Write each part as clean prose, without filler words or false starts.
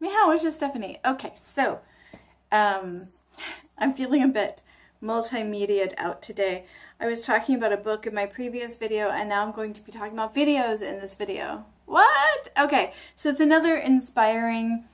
MamaHuhu, Stephanie. Okay, so um, I'm feeling a bit multimedia'd out today. I was talking about a book in my previous video, and now I'm going to be talking about videos in this video. What? Okay, so it's another inspiring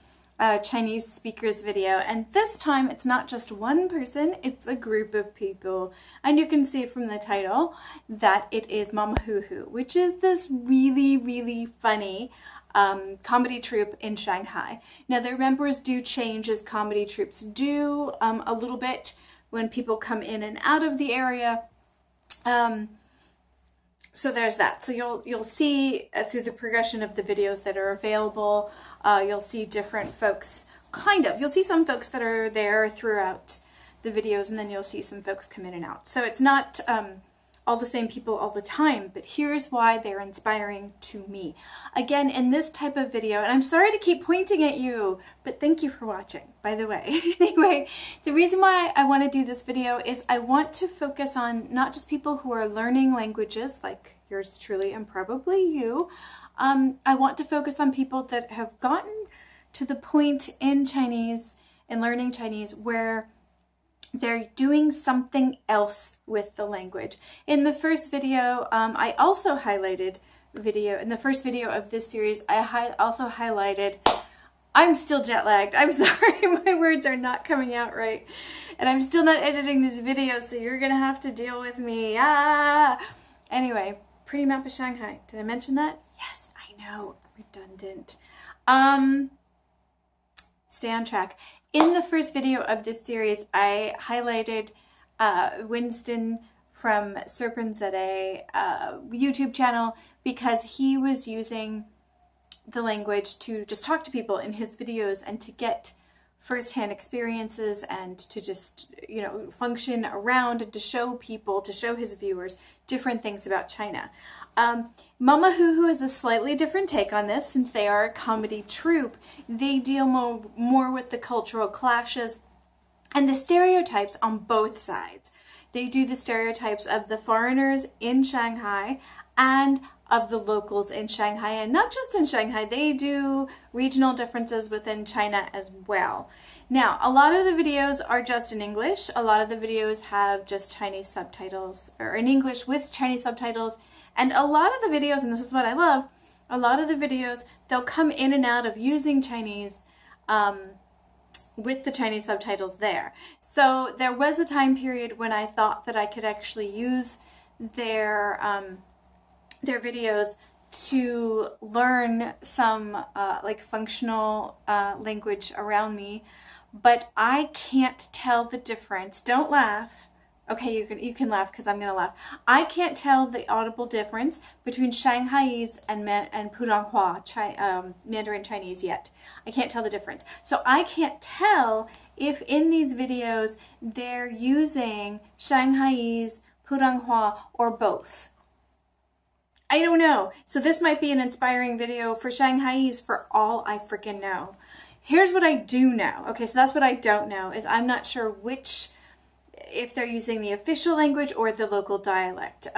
Chinese speakers video, and this time it's not just one person, it's a group of people. And you can see from the title that it is MamaHuhu, which is this really, really funny comedy troupe in Shanghai. Now their members do change as comedy troupes do a little bit when people come in and out of the area. So there's that. So you'll see through the progression of the videos that are available, you'll see different folks, you'll see some folks that are there throughout the videos, and then you'll see some folks come in and out. So it's not all the same people all the time, but here's why they're inspiring to me. Again, in this type of video, and I'm sorry to keep pointing at you, but thank you for watching, by the way. Anyway, the reason why I want to do this video is I want to focus on not just people who are learning languages, like yours truly and probably you. I want to focus on people that have gotten to the point in Chinese, in learning Chinese, where they're doing something else with the language. In the first video, I also highlighted in the first video of this series, I also highlighted, I'm still jet lagged. I'm sorry, my words are not coming out right. And I'm still not editing this video, so you're gonna have to deal with me. Anyway, pretty map of Shanghai. Did I mention that? Yes, I know, redundant. Stay on track. In the first video of this series, I highlighted Winston from Serpent's YouTube channel because he was using the language to just talk to people in his videos and to get firsthand experiences and to just, function around and to show people, to show his viewers different things about China. MamaHuhu is a slightly different take on this since they are a comedy troupe. They deal more with the cultural clashes and the stereotypes on both sides. They do the stereotypes of the foreigners in Shanghai and of the locals in Shanghai, and not just in Shanghai, they do regional differences within China as well. Now, a lot of the videos are just in English. A lot of the videos have just Chinese subtitles, or in English with Chinese subtitles, and a lot of the videos, and this is what I love, a lot of the videos, they'll come in and out of using Chinese with the Chinese subtitles there. So there was a time period when I thought that I could actually use their videos to learn some functional language around me, but I can't tell the difference. Don't laugh. Okay, you can laugh because I'm gonna laugh. I can't tell the audible difference between Shanghaiese and Putonghua, Mandarin Chinese yet. I can't tell the difference. So I can't tell if in these videos they're using Shanghaiese, Putonghua, or both. I don't know. So this might be an inspiring video for Shanghaiese for all I freaking know. Here's what I do know. Okay, so that's what I don't know, is I'm not sure if they're using the official language or the local dialect,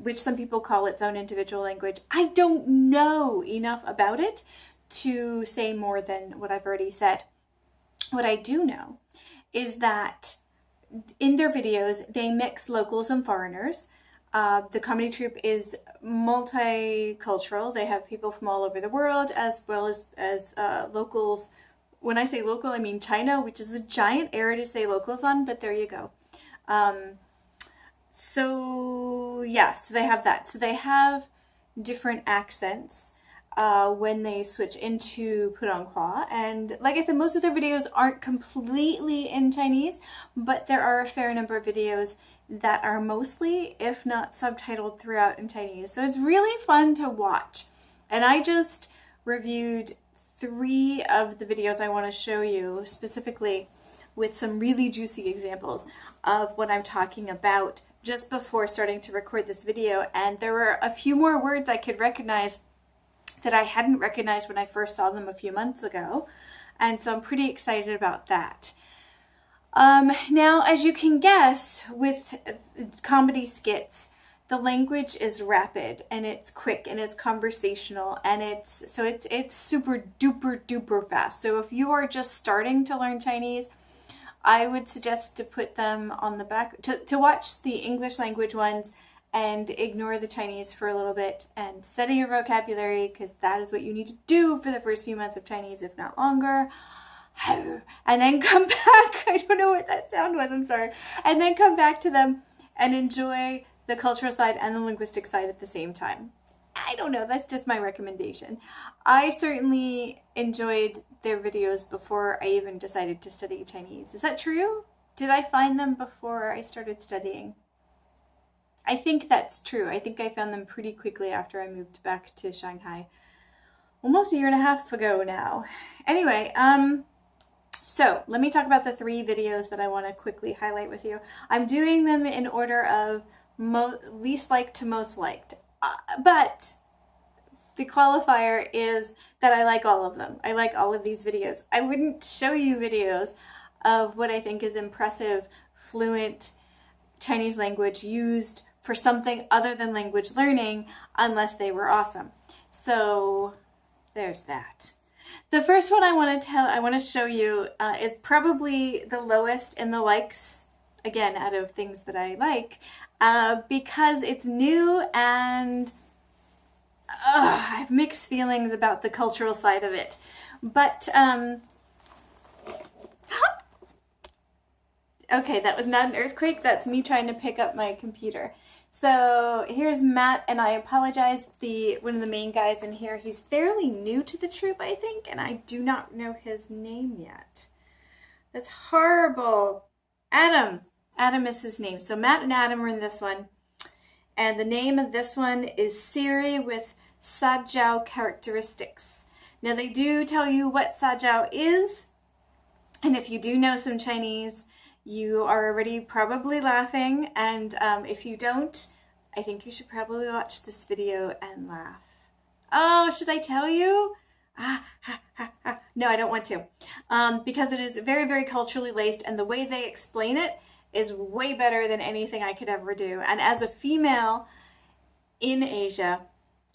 which some people call its own individual language. I don't know enough about it to say more than what I've already said. What I do know is that in their videos, they mix locals and foreigners. The comedy troupe is multicultural. They have people from all over the world as well as locals. When I say local, I mean China, which is a giant area to say locals on, but there you go. So they have that. So they have different accents when they switch into Putonghua. And like I said, most of their videos aren't completely in Chinese, but there are a fair number of videos that are mostly, if not subtitled throughout in Chinese. So it's really fun to watch. And I just reviewed 3 of the videos I want to show you specifically with some really juicy examples of what I'm talking about just before starting to record this video. And there were a few more words I could recognize that I hadn't recognized when I first saw them a few months ago. And so I'm pretty excited about that. Now, as you can guess, with comedy skits, the language is rapid and it's quick and it's conversational and it's super duper duper fast. So if you are just starting to learn Chinese, I would suggest to put them on the back, to watch the English language ones and ignore the Chinese for a little bit and study your vocabulary, because that is what you need to do for the first few months of Chinese, if not longer. And then come back. I don't know what that sound was, I'm sorry. And then come back to them and enjoy the cultural side and the linguistic side at the same time. I don't know, that's just my recommendation. I certainly enjoyed their videos before I even decided to study Chinese. Is that true? Did I find them before I started studying? I think that's true. I think I found them pretty quickly after I moved back to Shanghai. Almost a year and a half ago now. Anyway, so let me talk about the 3 videos that I want to quickly highlight with you. I'm doing them in order of least liked to most liked. But the qualifier is that I like all of them. I like all of these videos. I wouldn't show you videos of what I think is impressive, fluent Chinese language used for something other than language learning unless they were awesome. So there's that. The first one I want to show you is probably the lowest in the likes, again, out of things that I like, because it's new and I have mixed feelings about the cultural side of it. But, okay, that was not an earthquake. That's me trying to pick up my computer. So here's Matt, and I apologize, one of the main guys in here, he's fairly new to the troop, I think, and I do not know his name yet. That's horrible. Adam is his name. So Matt and Adam are in this one, and the name of this one is Siri with Sajiao Characteristics. Now they do tell you what Sajiao is, and if you do know some Chinese, you are already probably laughing, and if you don't, I think you should probably watch this video and laugh. Oh, should I tell you? No, I don't want to, because it is very, very culturally laced, and the way they explain it is way better than anything I could ever do. And as a female in Asia,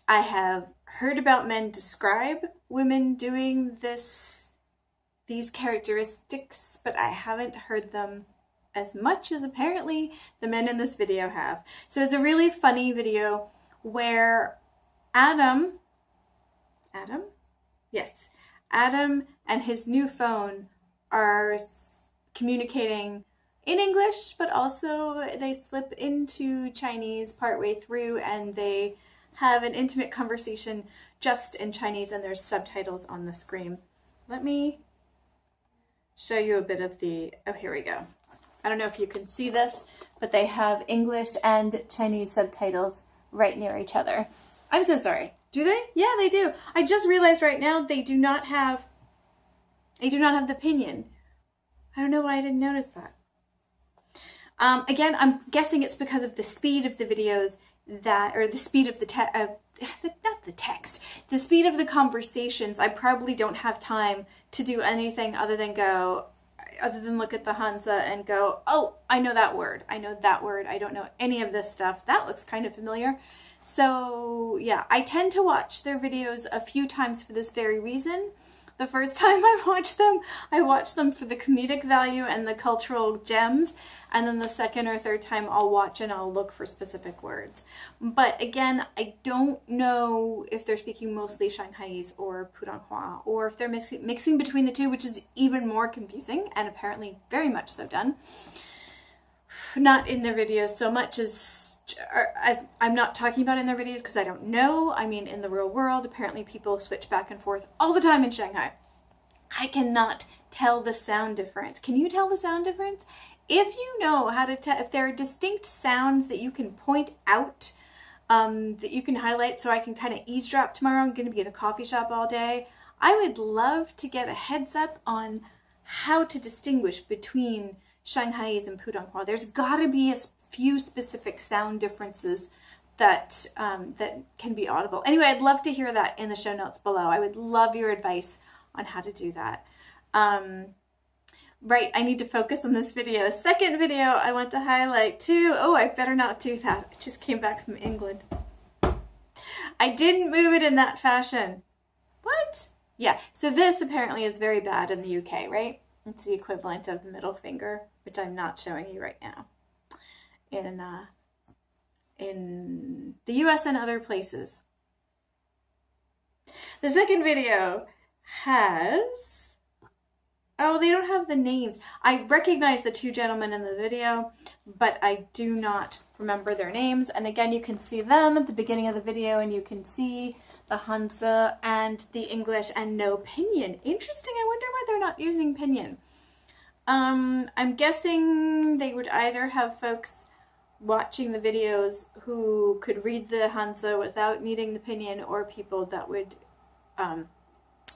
I have heard about men describe women doing these characteristics, but I haven't heard them as much as apparently the men in this video have. So it's a really funny video where Adam and his new phone are communicating in English, but also they slip into Chinese partway through and they have an intimate conversation just in Chinese, and there's subtitles on the screen. Let me show you a bit of oh, here we go. I don't know if you can see this, but they have English and Chinese subtitles right near each other. I'm so sorry. Do they? Yeah, they do. I just realized right now they do not have the pinyin. I don't know why I didn't notice that. Again, I'm guessing it's because of the speed of the videos or the speed of the the speed of the conversations. I probably don't have time to do anything other than look at the Hansa and go, oh, I know that word. I don't know any of this stuff. That looks kind of familiar. So yeah, I tend to watch their videos a few times for this very reason. The first time I watched them for the comedic value and the cultural gems. And then the second or third time I'll watch and I'll look for specific words. But again, I don't know if they're speaking mostly Shanghaiese or Putonghua, or if they're mixing between the two, which is even more confusing and apparently very much so done. Not in their videos so much as I'm not talking about in their videos because I don't know. I mean, in the real world, apparently people switch back and forth all the time in Shanghai. I cannot tell the sound difference. Can you tell the sound difference? If you know how to tell, if there are distinct sounds that you can point out, that you can highlight so I can kind of eavesdrop tomorrow, I'm going to be in a coffee shop all day, I would love to get a heads up on how to distinguish between Shanghaiese and Putonghua. There's got to be a few specific sound differences that can be audible. Anyway, I'd love to hear that in the show notes below. I would love your advice on how to do that. Right, I need to focus on this video. Second video I want to highlight too. Oh, I better not do that. I just came back from England. I didn't move it in that fashion. What? Yeah, so this apparently is very bad in the UK, right? It's the equivalent of the middle finger, which I'm not showing you right now. In the US and other places. The second video has... Oh, they don't have the names. I recognize the two gentlemen in the video, but I do not remember their names. And again, you can see them at the beginning of the video, and you can see the Hansa and the English and no pinyin. Interesting. I wonder why they're not using pinyin. I'm guessing they would either have folks watching the videos who could read the Hansa without needing the pinyin, or people that would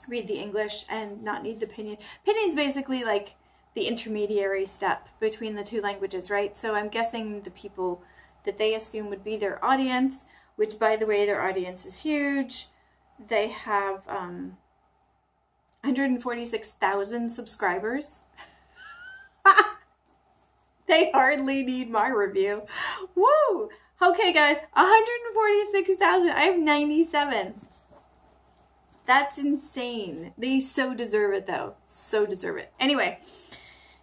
read the English and not need the pinyin. Pinyin's basically like the intermediary step between the two languages, right? So I'm guessing the people that they assume would be their audience, which, by the way, their audience is huge. They have 146,000 subscribers. They hardly need my review. Woo! Okay, guys, 146,000. I have 97. That's insane. They so deserve it, though. So deserve it. Anyway,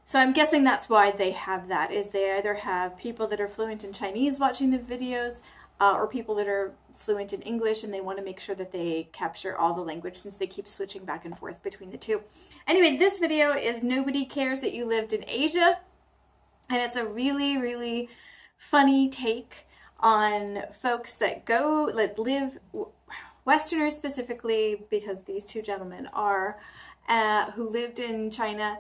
so I'm guessing that's why they have that, is they either have people that are fluent in Chinese watching the videos, or people that are fluent in English, and they want to make sure that they capture all the language since they keep switching back and forth between the two. Anyway, this video is Nobody Cares That You Lived in Asia, and it's a really, really funny take on folks that live, Westerners specifically, because these two gentlemen are, who lived in China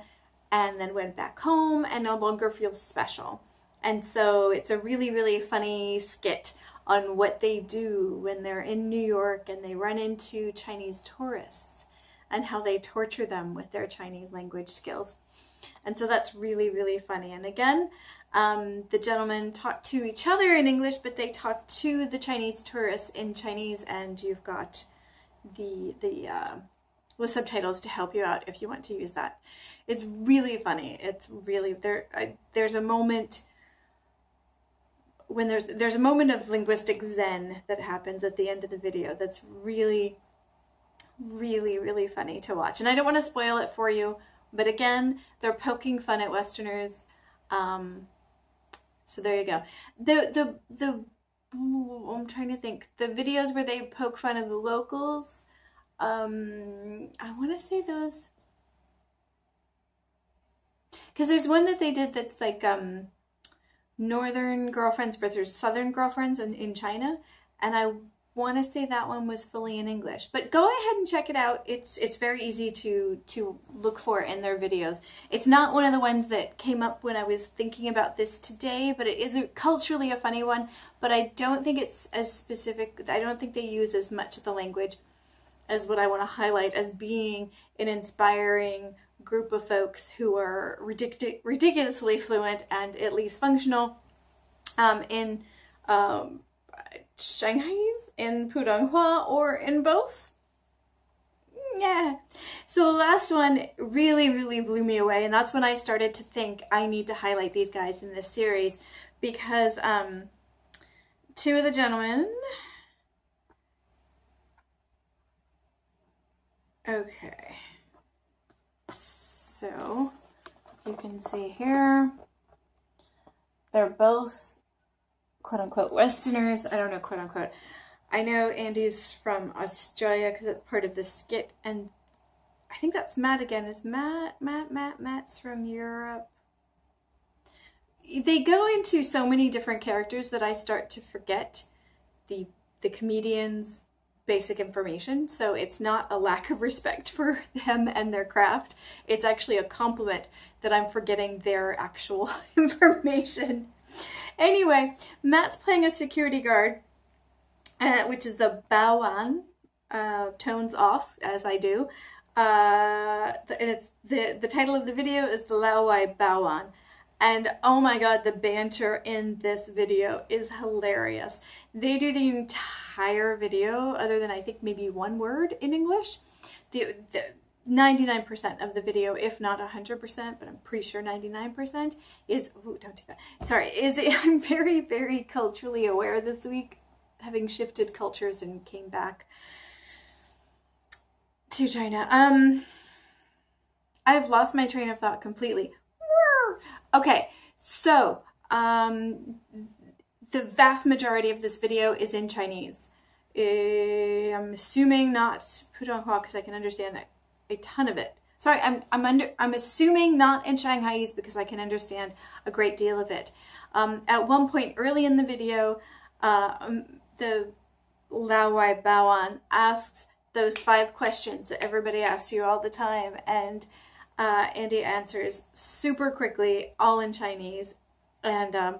and then went back home and no longer feels special. And so it's a really, really funny skit on what they do when they're in New York and they run into Chinese tourists and how they torture them with their Chinese language skills. And so that's really, really funny. And again, the gentlemen talk to each other in English, but they talk to the Chinese tourists in Chinese, and you've got the subtitles to help you out if you want to use that. It's really funny. It's really there's a moment when there's a moment of linguistic zen that happens at the end of the video that's really, really, really funny to watch. And I don't want to spoil it for you, but again, they're poking fun at Westerners. So there you go. I'm trying to think. The videos where they poke fun of the locals, I want to say those, because there's one that they did that's like northern girlfriends versus southern girlfriends in China, and I want to say that one was fully in English. But go ahead and check it out. It's very easy to look for in their videos. It's not one of the ones that came up when I was thinking about this today, but it is culturally a funny one. But I don't think it's as specific. I don't think they use as much of the language as what I want to highlight as being an inspiring group of folks who are ridiculously fluent and at least functional in Shanghai's, in Putonghua, or in both. Yeah. So the last one really, really blew me away, and that's when I started to think I need to highlight these guys in this series, because two of the gentlemen... Okay. So you can see here, they're both quote-unquote Westerners. I don't know, quote-unquote. I know Andy's from Australia because it's part of the skit, and I think that's Matt again. Is Matt's from Europe? They go into so many different characters that I start to forget the comedian's basic information. So it's not a lack of respect for them and their craft. It's actually a compliment that I'm forgetting their actual information. Anyway, Matt's playing a security guard, which is the Baoan, tones off, as I do. And it's the title of the video is the Laowai Baoan. And oh my god, the banter in this video is hilarious. They do the entire video, other than I think maybe one word in English. 99% of the video, if not 100%, but I'm pretty sure 99% is, ooh, don't do that. Sorry, I'm very, very culturally aware this week, having shifted cultures and came back to China. I've lost my train of thought completely. Okay, so the vast majority of this video is in Chinese. I'm assuming not Putonghua because I can understand a ton of it. Sorry, I'm assuming not in Shanghaiese because I can understand a great deal of it. At one point early in the video, the Laowai Baoan asks those 5 questions that everybody asks you all the time, and Andy answers super quickly, all in Chinese, and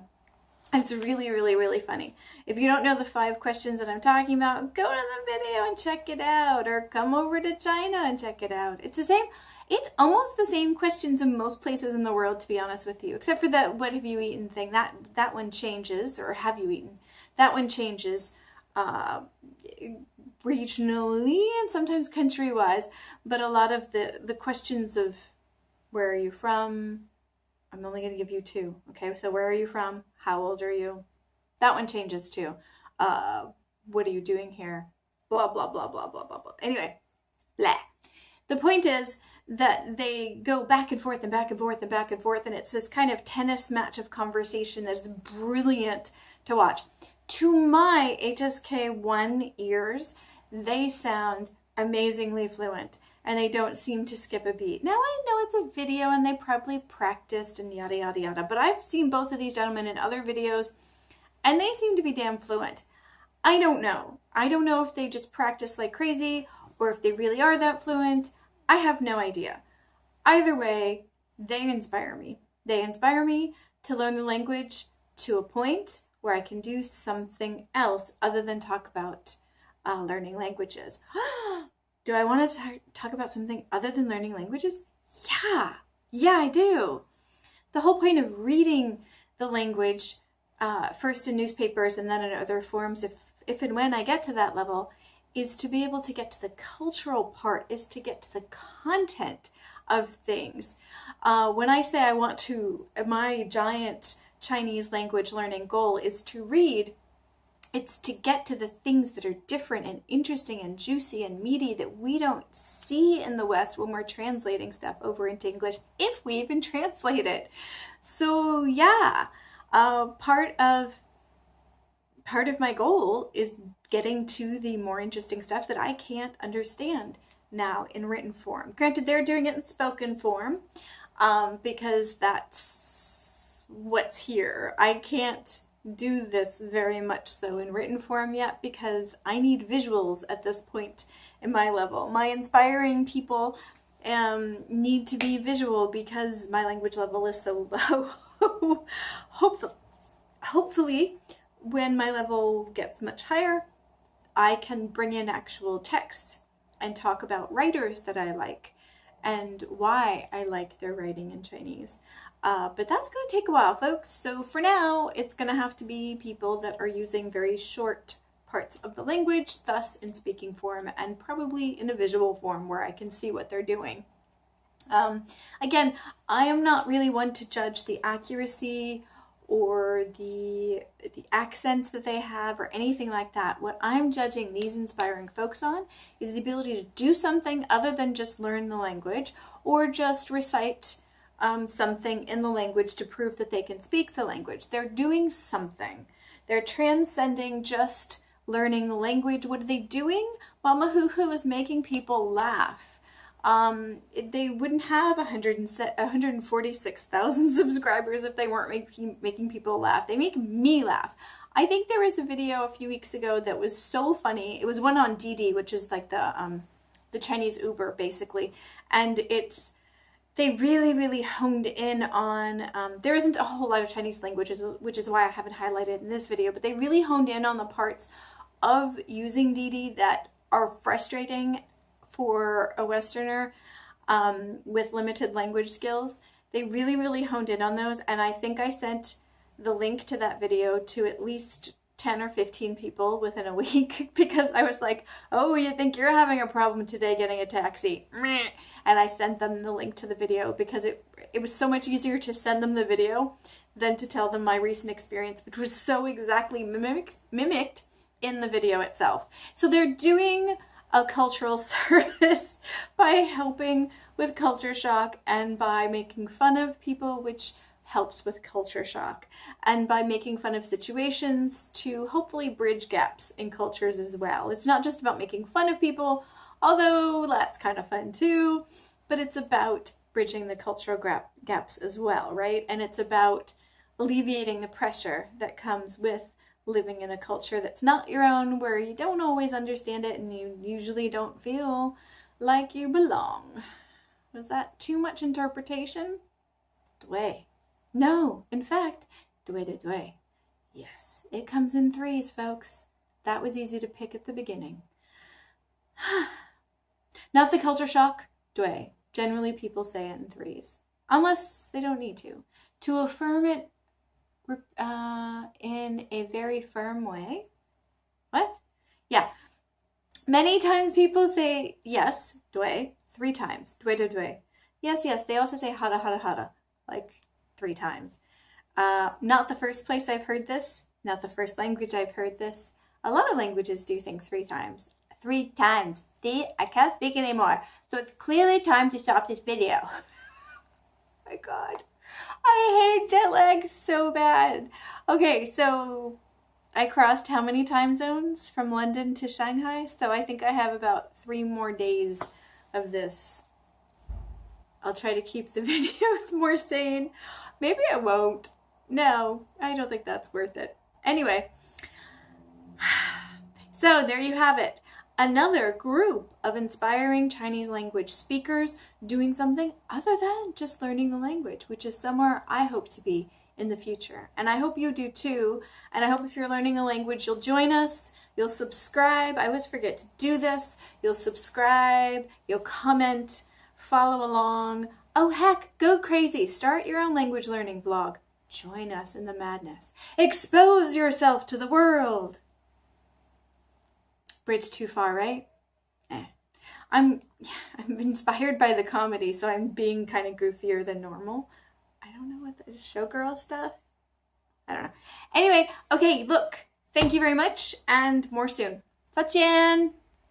it's really, really, really funny. If you don't know the 5 questions that I'm talking about, go to the video and check it out, or come over to China and check it out. It's the same. It's almost the same questions in most places in the world, to be honest with you, except for that "what have you eaten" thing. That one changes, or "have you eaten?" That one changes regionally and sometimes country-wise, but a lot of the questions of where are you from, I'm only going to give you 2. Okay, so where are you from? How old are you? That one changes too. What are you doing here? Blah, blah, blah, blah, blah, blah, blah. Anyway, blah. The point is that they go back and forth and back and forth and back and forth, and it's this kind of tennis match of conversation that is brilliant to watch. To my HSK1 ears, they sound amazingly fluent, and they don't seem to skip a beat. Now, I know it's a video and they probably practiced and yada, yada, yada, but I've seen both of these gentlemen in other videos, and they seem to be damn fluent. I don't know. I don't know if they just practice like crazy or if they really are that fluent. I have no idea. Either way, they inspire me. They inspire me to learn the language to a point where I can do something else other than talk about learning languages. Do I want to talk about something other than learning languages? Yeah, I do. The whole point of reading the language, first in newspapers and then in other forms, if and when I get to that level, is to be able to get to the cultural part, is to get to the content of things. When I say I want to, my giant Chinese language learning goal is to read, it's to get to the things that are different and interesting and juicy and meaty that we don't see in the West when we're translating stuff over into English, if we even translate it. So yeah, part of my goal is getting to the more interesting stuff that I can't understand now in written form. Granted, they're doing it in spoken form because that's what's here. I can't do this very much so in written form yet because I need visuals at this point in my level. My inspiring people need to be visual because my language level is so low. Hopefully, when my level gets much higher, I can bring in actual texts and talk about writers that I like and why I like their writing in Chinese. But that's going to take a while, folks. So for now, it's going to have to be people that are using very short parts of the language, thus in speaking form, and probably in a visual form where I can see what they're doing. Again, I am not really one to judge the accuracy or the accents that they have or anything like that. What I'm judging these inspiring folks on is the ability to do something other than just learn the language or just recite something in the language to prove that they can speak the language. They're doing something. They're transcending just learning the language. What are they doing? MamaHuhu is making people laugh. They wouldn't have 146,000 subscribers if they weren't making people laugh. They make me laugh. I think there was a video a few weeks ago that was so funny. It was one on Didi, which is like the Chinese Uber, basically. And they really, really honed in on, there isn't a whole lot of Chinese languages, which is why I haven't highlighted in this video, but they really honed in on the parts of using Didi that are frustrating for a Westerner with limited language skills. They really, really honed in on those, and I think I sent the link to that video to at least 10 or 15 people within a week because I was like, oh, you think you're having a problem today getting a taxi? And I sent them the link to the video because it was so much easier to send them the video than to tell them my recent experience, which was so exactly mimicked in the video itself. So they're doing a cultural service by helping with culture shock and by making fun of people, which helps with culture shock, and by making fun of situations to hopefully bridge gaps in cultures as well. It's not just about making fun of people, although that's kind of fun too, but it's about bridging the cultural gaps as well, right? And it's about alleviating the pressure that comes with living in a culture that's not your own, where you don't always understand it and you usually don't feel like you belong. Was that too much interpretation? Dway. No, in fact, dway. Yes, it comes in threes, folks. That was easy to pick at the beginning. Not the culture shock, dway. Generally, people say it in threes, unless they don't need to. To affirm it in a very firm way. What? Yeah. Many times people say yes, dway, 3 times. Dway. Yes. They also say hara, like 3 times. Not the first place I've heard this. Not the first language I've heard this. A lot of languages do think 3 times. 3 times. See, I can't speak anymore. So it's clearly time to stop this video. Oh my God. I hate jet lag so bad. Okay, so I crossed how many time zones from London to Shanghai? So I think I have about 3 more days of this. I'll try to keep the videos more sane. Maybe I won't. No, I don't think that's worth it. Anyway, so there you have it. Another group of inspiring Chinese language speakers doing something other than just learning the language, which is somewhere I hope to be in the future. And I hope you do too. And I hope if you're learning a language, you'll join us, you'll subscribe. I always forget to do this. You'll subscribe, you'll comment, follow along. Oh heck, go crazy. Start your own language learning vlog. Join us in the madness. Expose yourself to the world. Bridge too far, right? I'm inspired by the comedy, so I'm being kind of goofier than normal. I don't know what this showgirl stuff. I don't know. Anyway, okay, look. Thank you very much, and more soon. Sajian!